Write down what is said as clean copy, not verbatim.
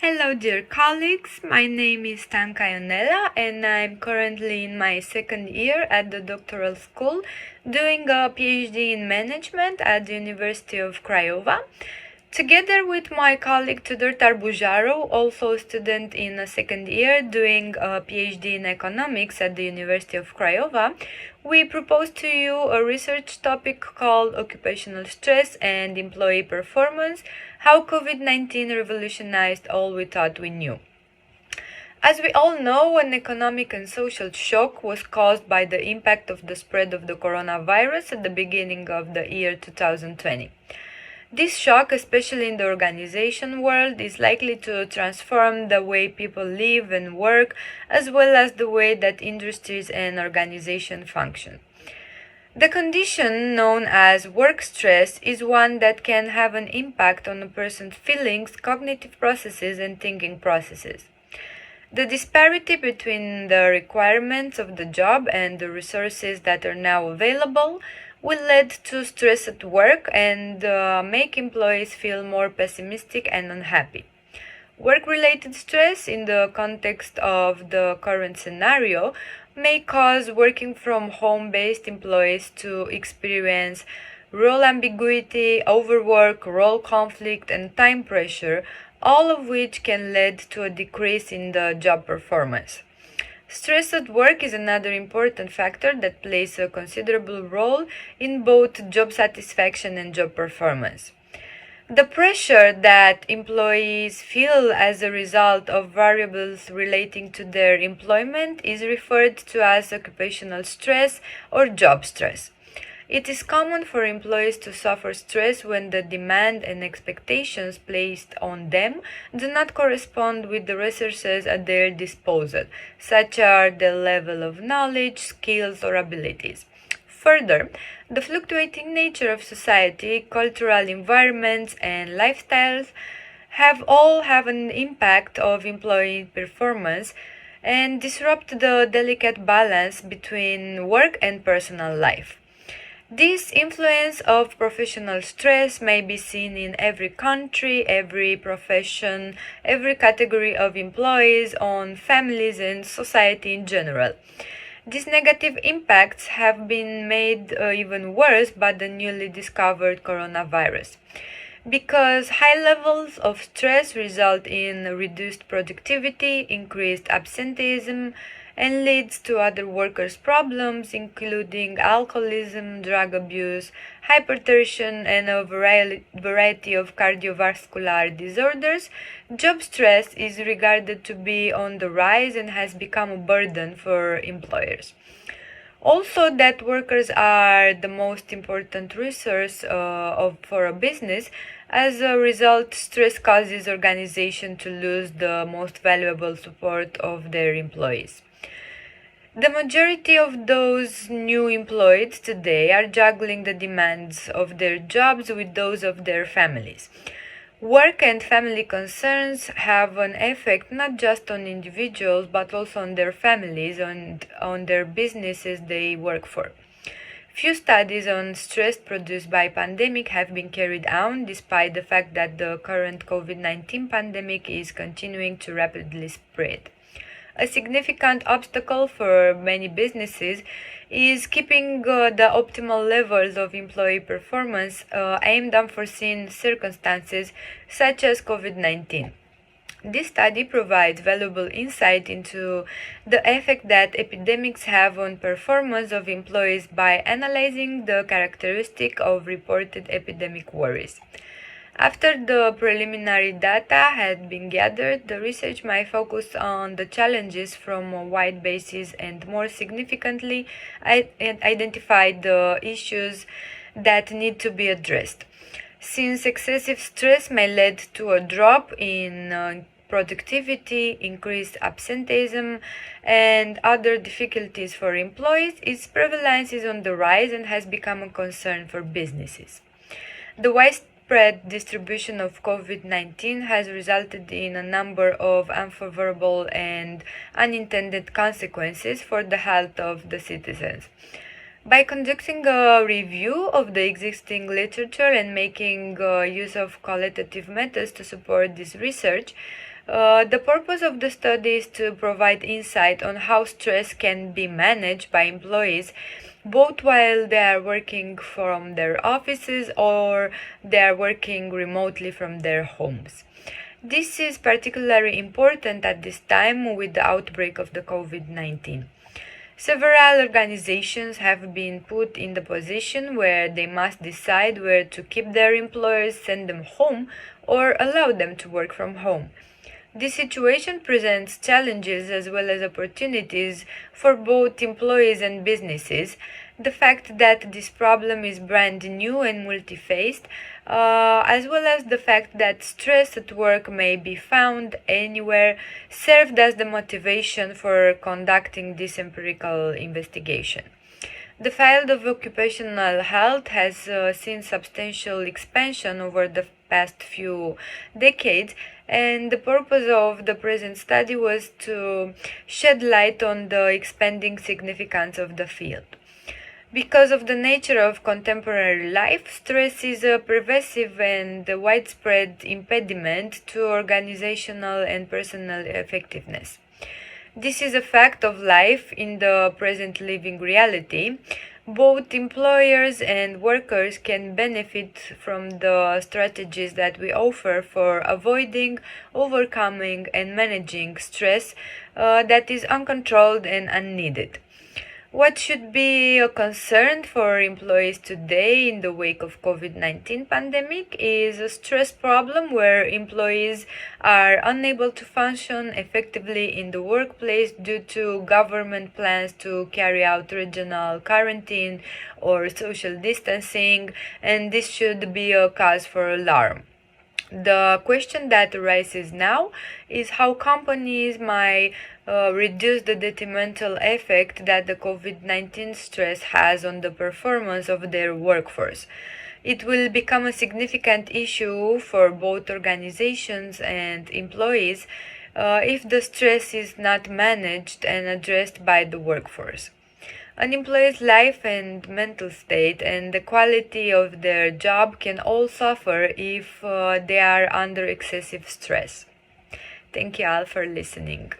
Hello, dear colleagues. My name is Stanca Ionela, and I'm currently in my second year at the doctoral school doing a PhD in management at the University of Craiova. Together with my colleague Tudor Tarbujaru, also a student in a second year doing a PhD in economics at the University of Craiova, we propose to you a research topic called Occupational Stress and Employee Performance, how COVID-19 revolutionized all we thought we knew. As we all know, an economic and social shock was caused by the impact of the spread of the coronavirus at the beginning of the year 2020. This shock, especially in the organization world, is likely to transform the way people live and work, as well as the way that industries and organizations function. The condition known as work stress is one that can have an impact on a person's feelings, cognitive processes, and thinking processes. The disparity between the requirements of the job and the resources that are now available will lead to stress at work and make employees feel more pessimistic and unhappy. Work-related stress in the context of the current scenario may cause working from home-based employees to experience role ambiguity, overwork, role conflict, and time pressure, all of which can lead to a decrease in the job performance. Stress at work is another important factor that plays a considerable role in both job satisfaction and job performance. The pressure that employees feel as a result of variables relating to their employment is referred to as occupational stress or job stress. It is common for employees to suffer stress when the demand and expectations placed on them do not correspond with the resources at their disposal, such as the level of knowledge, skills, or abilities. Further, the fluctuating nature of society, cultural environments, and lifestyles have an impact of employee performance and disrupt the delicate balance between work and personal life. This influence of professional stress may be seen in every country, every profession, every category of employees, on families and society in general. These negative impacts have been made even worse by the newly discovered coronavirus. Because high levels of stress result in reduced productivity, increased absenteeism, and leads to other workers' problems, including alcoholism, drug abuse, hypertension, and a variety of cardiovascular disorders, job stress is regarded to be on the rise and has become a burden for employers. Also, that workers are the most important resource for a business. As a result, stress causes organization to lose the most valuable support of their employees. The majority of those new employed today are juggling the demands of their jobs with those of their families. Work and family concerns have an effect not just on individuals but also on their families and on their businesses they work for. Few studies on stress produced by pandemic have been carried out despite the fact that the current COVID-19 pandemic is continuing to rapidly spread. A significant obstacle for many businesses is keeping the optimal levels of employee performance aimed unforeseen circumstances such as COVID-19. This study provides valuable insight into the effect that epidemics have on performance of employees by analyzing the characteristic of reported epidemic worries. After the preliminary data had been gathered, the research might focus on the challenges from a wide basis and more significantly identify the issues that need to be addressed. Since excessive stress may lead to a drop in productivity, increased absenteeism, and other difficulties for employees, its prevalence is on the rise and has become a concern for businesses. The widespread distribution of COVID-19 has resulted in a number of unfavorable and unintended consequences for the health of the citizens. By conducting a review of the existing literature and making use of qualitative methods to support this research, the purpose of the study is to provide insight on how stress can be managed by employees both while they are working from their offices or they are working remotely from their homes. This is particularly important at this time with the outbreak of the COVID-19. Several organizations have been put in the position where they must decide where to keep their employees, send them home, or allow them to work from home. This situation presents challenges as well as opportunities for both employees and businesses. The fact that this problem is brand new and multi-faced, as well as the fact that stress at work may be found anywhere, served as the motivation for conducting this empirical investigation. The field of occupational health has seen substantial expansion over the past few decades, and the purpose of the present study was to shed light on the expanding significance of the field. Because of the nature of contemporary life, stress is a pervasive and widespread impediment to organizational and personal effectiveness. This is a fact of life in the present living reality. Both employers and workers can benefit from the strategies that we offer for avoiding, overcoming, and managing stress that is uncontrolled and unneeded. What should be a concern for employees today in the wake of COVID-19 pandemic is a stress problem where employees are unable to function effectively in the workplace due to government plans to carry out regional quarantine or social distancing, and this should be a cause for alarm. The question that arises now is how companies might reduce the detrimental effect that the COVID-19 stress has on the performance of their workforce. It will become a significant issue for both organizations and employees if the stress is not managed and addressed by the workforce. An employee's life and mental state and the quality of their job can all suffer if they are under excessive stress. Thank you all for listening.